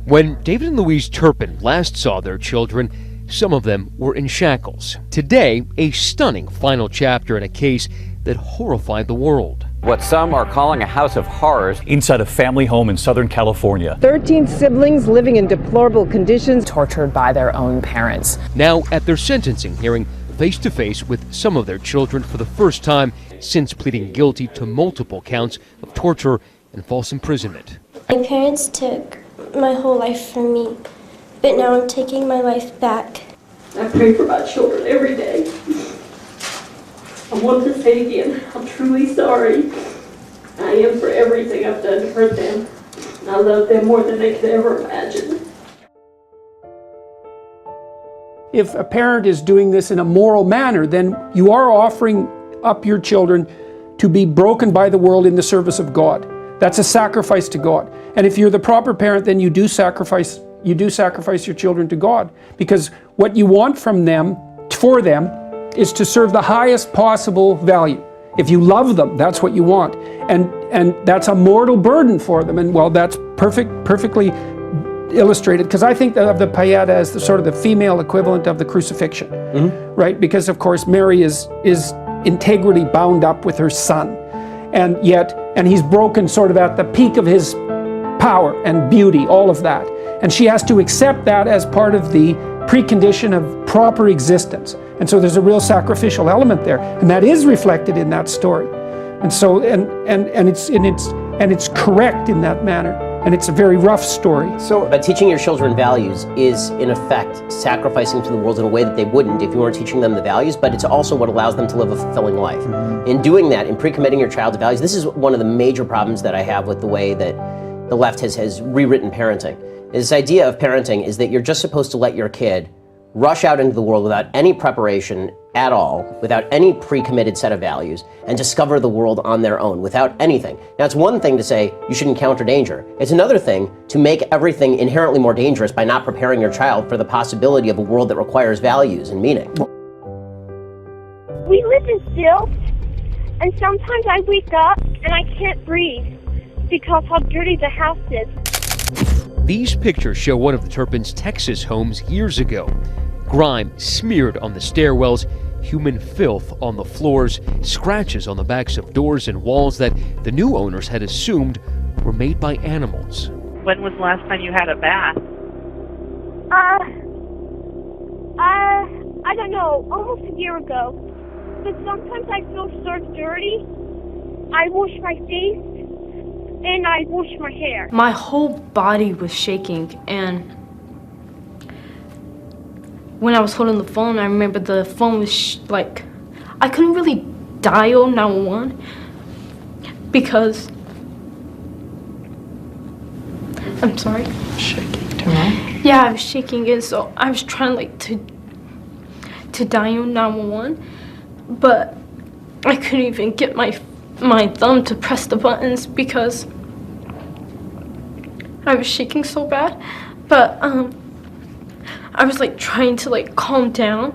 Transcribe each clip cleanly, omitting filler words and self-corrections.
When David and Louise Turpin last saw their children, some of them were in shackles. Today, a stunning final chapter in a case that horrified the world. What some are calling a house of horrors. Inside a family home in Southern California. 13 siblings living in deplorable conditions, tortured by their own parents. Now at their sentencing hearing, face to face with some of their children for the first time since pleading guilty to multiple counts of torture and false imprisonment. My parents took my whole life from me, but now I'm taking my life back. I pray for my children every day. I want to say again, I'm truly sorry. I am for everything I've done to hurt them. I love them more than they could ever imagine. If a parent is doing this in a moral manner, then you are offering up your children to be broken by the world in the service of God. That's a sacrifice to God. And if you're the proper parent, then you do sacrifice your children to God, because what you want from them, for them, is to serve the highest possible value. If you love them, that's what you want. And that's a mortal burden for them. And well, that's perfectly illustrated, because I think of the Pieta as the sort of the female equivalent of the crucifixion, right? Because of course Mary is integrity bound up with her son, and he's broken sort of at the peak of his power and beauty, all of that. And she has to accept that as part of the precondition of proper existence. And so there's a real sacrificial element there, and that is reflected in that story. And so it's correct in that manner, and it's a very rough story. But teaching your children values is in effect sacrificing to the world in a way that they wouldn't if you weren't teaching them the values, but it's also what allows them to live a fulfilling life. In doing that, in pre-committing your child to values, this is one of the major problems that I have with the way that the left has rewritten parenting. This idea of parenting is that you're just supposed to let your kid rush out into the world without any preparation at all, without any pre-committed set of values, and discover the world on their own without anything. Now, it's one thing to say you should encounter danger. It's another thing to make everything inherently more dangerous by not preparing your child for the possibility of a world that requires values and meaning. We live in stilts, and sometimes I wake up and I can't breathe because how dirty the house is. These pictures show one of the Turpins' Texas homes years ago. Grime smeared on the stairwells, human filth on the floors, scratches on the backs of doors and walls that the new owners had assumed were made by animals. When was the last time you had a bath? I don't know, almost a year ago. But sometimes I feel so dirty. I wash my face and I wash my hair. My whole body was shaking, and when I was holding the phone, I remember the phone was like, I couldn't really dial 911 because, I'm sorry. Shaking too much? Yeah, I was shaking, and so I was trying like to dial 911, but I couldn't even get my thumb to press the buttons because I was shaking so bad. But I was like trying to like calm down.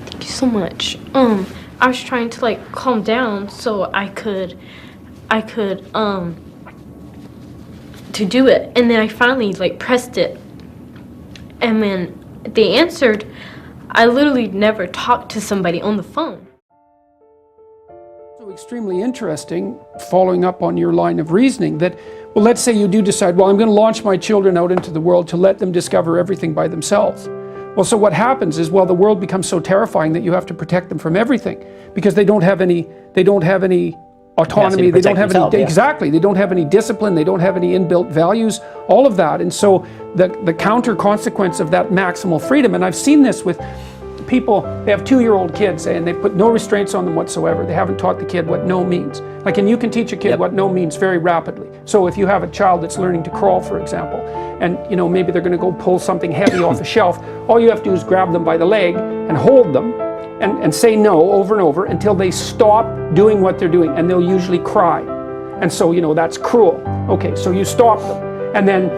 Thank you so much. I was trying to like calm down so I could to do it, and then I finally like pressed it, and when they answered, I literally never talked to somebody on the phone. So extremely interesting, following up on your line of reasoning, that, well, let's say you do decide, well, I'm going to launch my children out into the world to let them discover everything by themselves. Well, so what happens is, well, the world becomes so terrifying that you have to protect them from everything, because they don't have any autonomy, they don't have any, exactly, they don't have any discipline, they don't have any inbuilt values, all of that. And so the counter consequence of that maximal freedom, and I've seen this with people, they have 2-year-old kids and they put no restraints on them whatsoever. They haven't taught the kid what no means. Like, and you can teach a kid what no means very rapidly. So if you have a child that's learning to crawl, for example, and you know, maybe they're going to go pull something heavy off a shelf, all you have to do is grab them by the leg and hold them and say no over and over until they stop doing what they're doing, and they'll usually cry. And so, you know, that's cruel. Okay, so you stop them. And then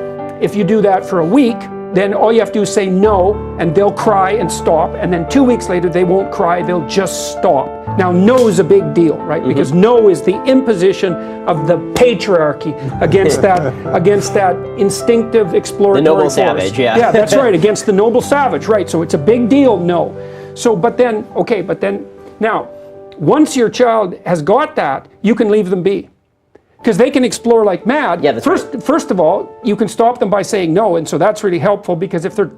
if you do that for a week, then all you have to do is say no, and they'll cry and stop, and then 2 weeks later they won't cry, they'll just stop. Now no is a big deal, right? Because no is the imposition of the patriarchy against that instinctive exploratory the noble force. savage, yeah. Yeah, that's right, against the noble savage, right? So it's a big deal, no. So, but then now, once your child has got that, you can leave them be. Because they can explore like mad. Yeah, that's right. First of all, you can stop them by saying no, and so that's really helpful, because if they're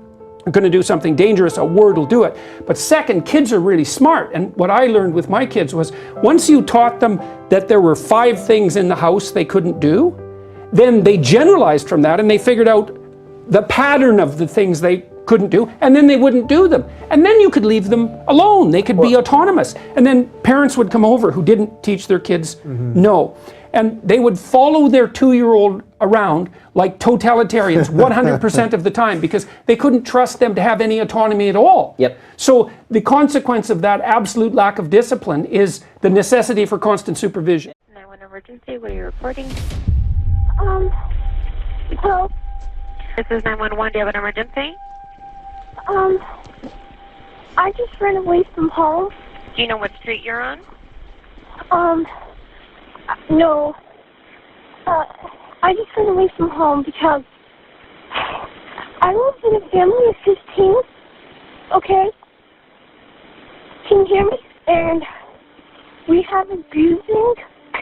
going to do something dangerous, a word will do it. But second, kids are really smart, and what I learned with my kids was, once you taught them that there were 5 things in the house they couldn't do, then they generalized from that, and they figured out the pattern of the things they couldn't do, and then they wouldn't do them. And then you could leave them alone. They could be autonomous. And then parents would come over who didn't teach their kids no. And they would follow their 2-year-old around like totalitarians 100% of the time, because they couldn't trust them to have any autonomy at all. Yep. So the consequence of that absolute lack of discipline is the necessity for constant supervision. 911 emergency, what are you reporting? Well, This is 911, do you have an emergency? I just ran away from home. Do you know what street you're on? No. I just ran away from home because I live in a family of 15, okay? Can you hear me? And we have abusing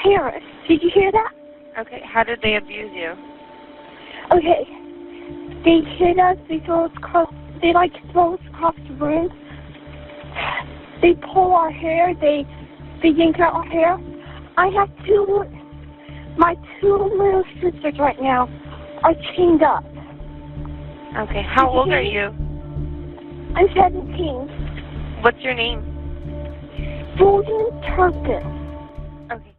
parents. Did you hear that? Okay, how did they abuse you? Okay. They hit us, they throw us across the room. They pull our hair, they yank out our hair. I have my 2 little sisters right now are chained up. Okay, how old are you? I'm 17. What's your name? Jorden Peterson. Okay.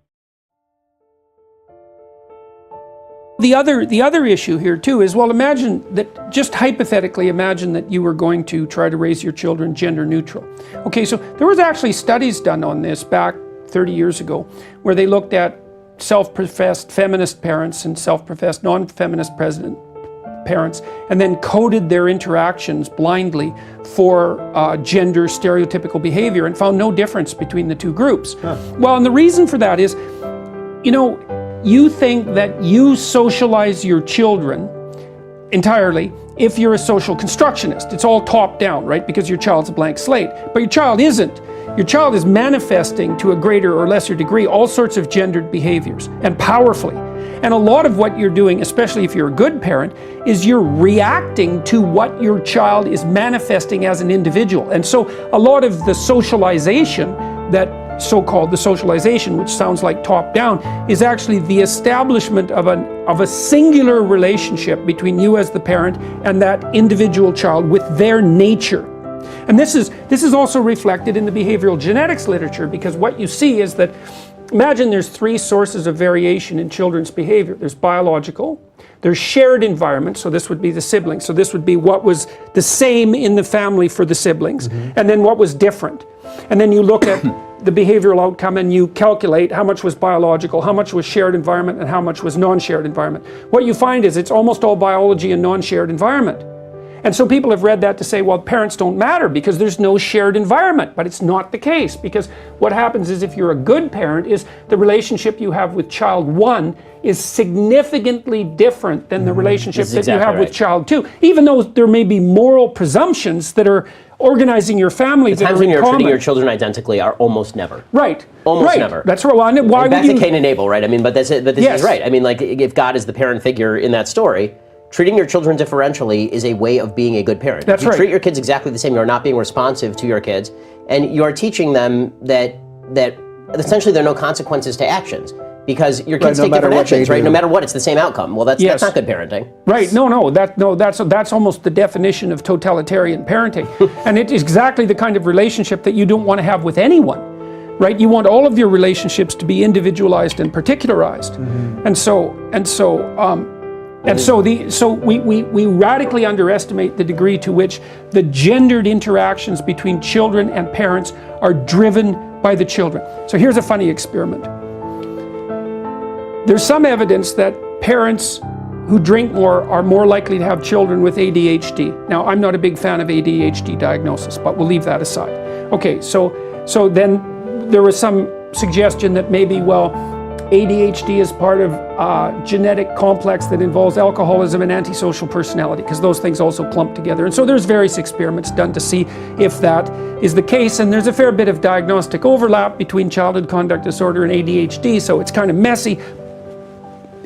The other issue here too is, well, imagine that, just hypothetically imagine that you were going to try to raise your children gender neutral. Okay, so there was actually studies done on this back 30 years ago, where they looked at self-professed feminist parents and self-professed non-feminist parents, and then coded their interactions blindly for gender stereotypical behavior, and found no difference between the 2 groups. Well, and the reason for that is, you think that you socialize your children entirely if you're a social constructionist. It's all top down, right? Because your child's a blank slate. But your child isn't. Your child is manifesting to a greater or lesser degree all sorts of gendered behaviors, and powerfully. And a lot of what you're doing, especially if you're a good parent, is you're reacting to what your child is manifesting as an individual. And so a lot of the socialization, that so-called the socialization, which sounds like top down, is actually the establishment of a singular relationship between you as the parent and that individual child with their nature. And this is also reflected in the behavioral genetics literature, because what you see is that, imagine there's 3 sources of variation in children's behavior. There's biological, there's shared environment, so this would be the siblings. So this would be what was the same in the family for the siblings, and then what was different. And then you look at the behavioral outcome and you calculate how much was biological, how much was shared environment, and how much was non-shared environment. What you find is it's almost all biology and non-shared environment. And so people have read that to say, well, parents don't matter because there's no shared environment. But it's not the case, because what happens is, if you're a good parent, is the relationship you have with child 1 is significantly different than the relationship that you have with child 2. Even though there may be moral presumptions that are organizing your family that are in common. The times when you're treating your children identically are almost never. Right. Almost never. That's right. Why would back you? to Cain and Abel, right? I mean, but this is right. I mean, like, if God is the parent figure in that story, treating your children differentially is a way of being a good parent. That's right. right. Treat your kids exactly the same. You're not being responsive to your kids, and you are teaching them that essentially there are no consequences to actions, because your kids take different actions, right? No matter what, it's the same outcome. Well, that's not good parenting. Right. That's almost the definition of totalitarian parenting, and it is exactly the kind of relationship that you don't want to have with anyone. Right? You want all of your relationships to be individualized and particularized, and so we radically underestimate the degree to which the gendered interactions between children and parents are driven by the children. So here's a funny experiment. There's some evidence that parents who drink more are more likely to have children with ADHD. Now, I'm not a big fan of ADHD diagnosis, but we'll leave that aside. Okay, so then there was some suggestion that maybe, well, ADHD is part of a genetic complex that involves alcoholism and antisocial personality, because those things also clump together. And so there's various experiments done to see if that is the case, and there's a fair bit of diagnostic overlap between childhood conduct disorder and ADHD, so it's kind of messy.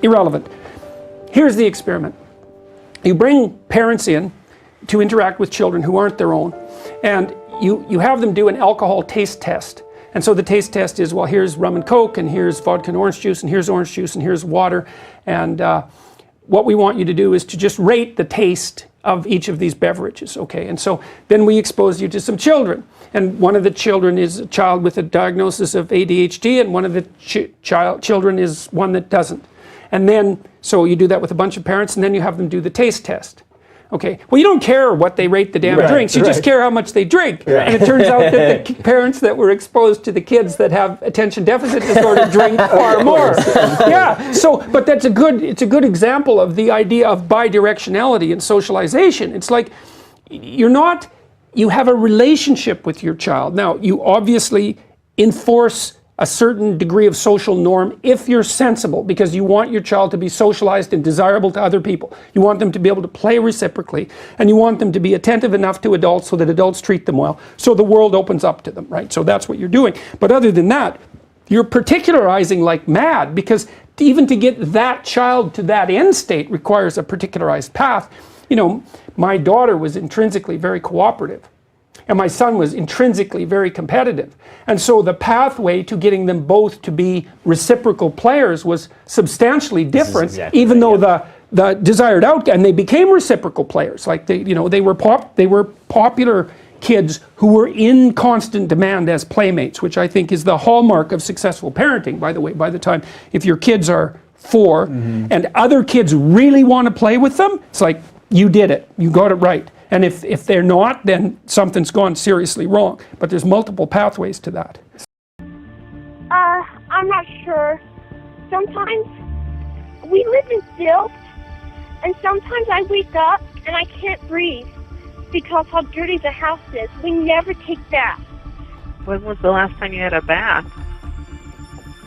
Irrelevant. Here's the experiment. You bring parents in to interact with children who aren't their own, and you have them do an alcohol taste test. And so the taste test is, well, here's rum and Coke, and here's vodka and orange juice, and here's orange juice, and here's water. And what we want you to do is to just rate the taste of each of these beverages, okay? And so then we expose you to some children. And one of the children is a child with a diagnosis of ADHD, and one of the children is one that doesn't. And then, so you do that with a bunch of parents, and then you have them do the taste test. Okay, well, you don't care what they rate the damn drinks, you just care how much they drink. Yeah. And it turns out that the parents that were exposed to the kids that have attention deficit disorder drink far more. Yeah, so, but it's a good example of the idea of bidirectionality in socialization. It's like, you have a relationship with your child. Now, you obviously enforce a certain degree of social norm if you're sensible, because you want your child to be socialized and desirable to other people. You want them to be able to play reciprocally, and you want them to be attentive enough to adults so that adults treat them well, so the world opens up to them, right? So that's what you're doing. But other than that, you're particularizing like mad, because even to get that child to that end state requires a particularized path. You know, my daughter was intrinsically very cooperative, and my son was intrinsically very competitive. And so the pathway to getting them both to be reciprocal players was substantially different, exactly even though the desired outcome, and they became reciprocal players. Like they were popular kids who were in constant demand as playmates, which I think is the hallmark of successful parenting, by the way. By the time, if your kids are 4 and other kids really want to play with them, it's like, you did it, you got it right. And if they're not, then something's gone seriously wrong. But there's multiple pathways to that. I'm not sure. Sometimes we live in stilts, and sometimes I wake up and I can't breathe because how dirty the house is. We never take baths. When was the last time you had a bath?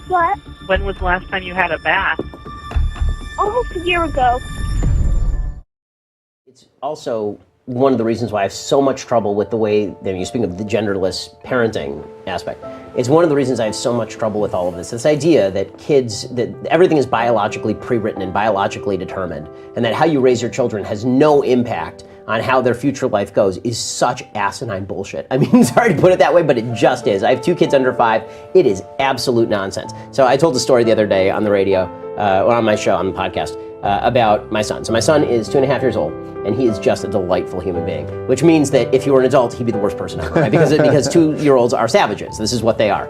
What? When was the last time you had a bath? Almost a year ago. It's also one of the reasons why I have so much trouble with the way that you speak of the genderless parenting aspect. It's one of the reasons I have so much trouble with all of this idea that that everything is biologically pre-written and biologically determined, and that how you raise your children has no impact on how their future life goes, is such asinine bullshit. I mean, sorry to put it that way, but it just is. I have 2 kids under 5. It is absolute nonsense. So I told a story the other day on the radio, or on my show, on the podcast, about my son. So my son is 2.5 years old, and he is just a delightful human being, which means that if he were an adult, he'd be the worst person ever, right? Because 2-year-olds are savages. This is what they are.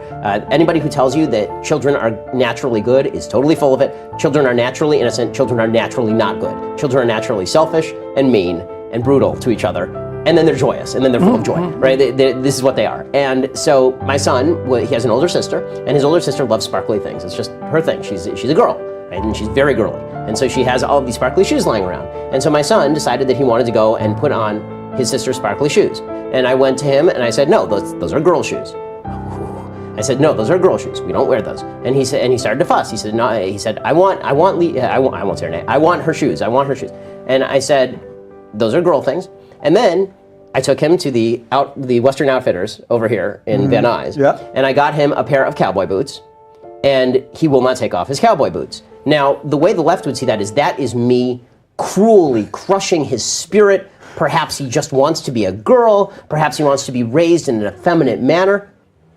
Anybody who tells you that children are naturally good is totally full of it. Children are naturally innocent. Children are naturally not good. Children are naturally selfish and mean and brutal to each other. And then they're joyous, and then they're full of joy, right? This is what they are. And so my son, he has an older sister, and his older sister loves sparkly things. It's just her thing. She's a girl, right? And she's very girly. And so she has all of these sparkly shoes lying around. And so my son decided that he wanted to go and put on his sister's sparkly shoes. And I went to him and I said, no, those are girl shoes. I said, no, those are girl shoes. We don't wear those. And he said, and he started to fuss. He said, no. He said, I won't say her name. I want her shoes. I want her shoes. And I said, those are girl things. And then I took him to the Western Outfitters over here in Van Nuys. Yeah. And I got him a pair of cowboy boots. And he will not take off his cowboy boots. Now, the way the left would see that is me cruelly crushing his spirit. Perhaps he just wants to be a girl. Perhaps he wants to be raised in an effeminate manner.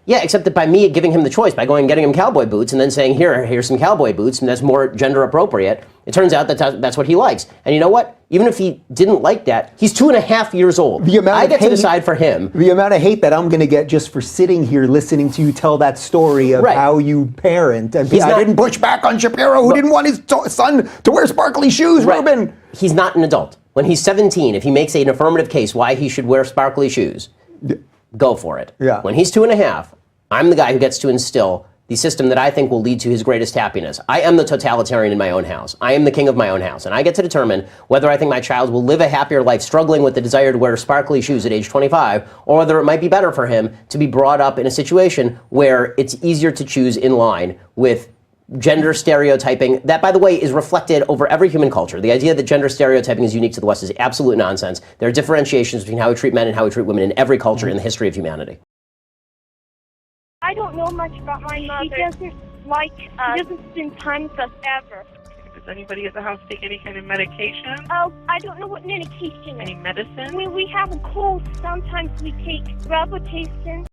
Yeah, except that by me giving him the choice, by going and getting him cowboy boots and then saying, here's some cowboy boots, and that's more gender appropriate, it turns out that that's what he likes. And you know what? Even if he didn't like that, he's 2.5 years old. I get to decide for him. The amount of hate that I'm going to get just for sitting here listening to you tell that story of how you parent. And I didn't push back on Shapiro, who didn't want his son to wear sparkly shoes, Ruben. He's not an adult. When he's 17, if he makes an affirmative case why he should wear sparkly shoes, go for it. Yeah. When he's 2.5, I'm the guy who gets to instill the system that I think will lead to his greatest happiness. I am the totalitarian in my own house. I am the king of my own house, and I get to determine whether I think my child will live a happier life struggling with the desire to wear sparkly shoes at age 25, or whether it might be better for him to be brought up in a situation where it's easier to choose in line with gender stereotyping that, by the way, is reflected over every human culture. The idea that gender stereotyping is unique to the West is absolute nonsense. There are differentiations between how we treat men and how we treat women in every culture in the history of humanity. I don't know much about my mother. She doesn't like us. She doesn't spend time with us ever. Does anybody at the house take any kind of medication? Oh, I don't know what medication is. Any medicine? When we have a cold, sometimes we take Robitussin.